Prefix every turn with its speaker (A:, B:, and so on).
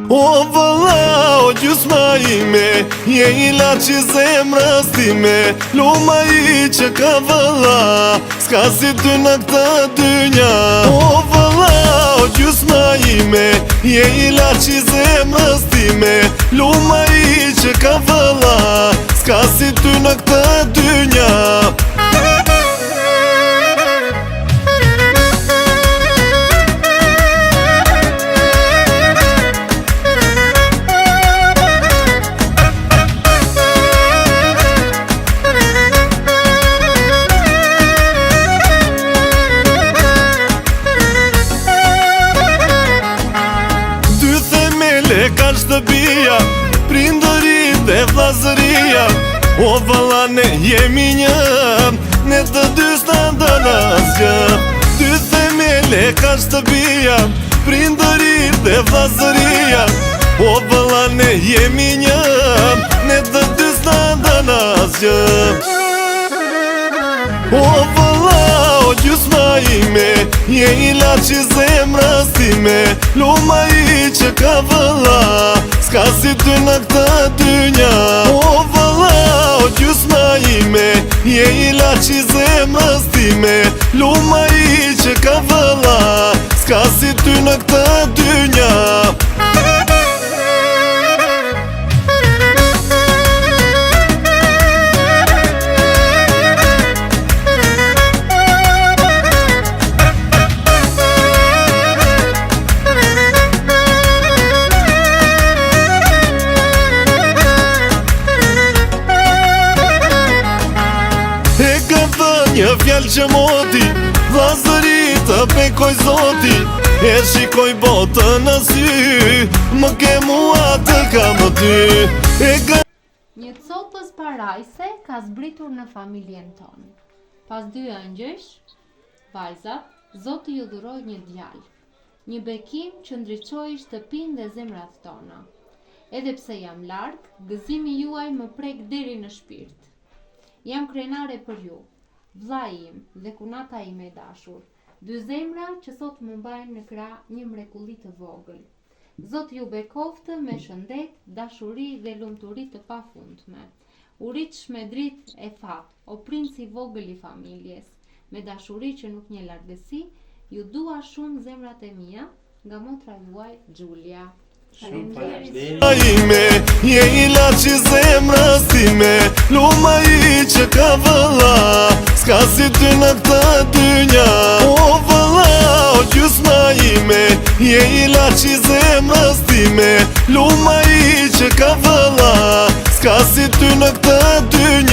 A: O vëlla, o gjysma ime, je i laçi zemrës time. Luma i që ka vëlla, s'ka si ty në këtë dynja. O vëlla, o gjysma ime, je i laçi zemrës time. Luma i që ka vëlla, s'ka si ty në këtë dynja. Ka shtëpia, prindërit dhe vllazëria. O vëlla, ne jemi një, ne të dy s'na ndon asgjë. Dy themele ka shtëpia, prindërit dhe vllazëria. O vëlla, ne jemi një, ne të dy s'na ndon asgjë. O vëlla, o gjysma ime, je i laçi zemrës time. Luma i që ka vëlla, s'ka si ty në këtë dynja. O vëlla, o gjysma ime, je i laçi zemrës time. Luma i që ka vëlla, s'ka si ty në këtë dynja. Një fjallë që moti, vllazëri të bekoj zoti. E shikoj botën në sy, më ke mua të kam ty.
B: Një copës parajse ka zbritur në familjen tonë. Pas 2 ëngjësh, vajzat, Zoti ju dhuroi një djalë. Një bekim që ndriçoi shtëpinë dhe zemrat tona. Edhe pse jam larg, gëzimi juaj më prek deri në shpirt. Jam krenare për ju, vllai im dhe kunata ime e dashur, 2 zemra që sot më mbajnë në krah një mrekulli të vogël. Zoti ju bekoftë me shëndet, dashuri dhe lumturi të pafundme. U rit shmedrit e fat, o princi i vogël i familjes, me dashuri që nuk njeh largësi. Ju dua shumë zemrat e mia, nga motra juaj Giulia.
A: Ime, je i laçi zemrës time. Luma i që ka vëlla, s'ka si ty në këtë dynja. O vëlla, o gjysma ime, je i laçi zemrës time. Luma i që ka vëlla, s'ka si ty në këtë dynja.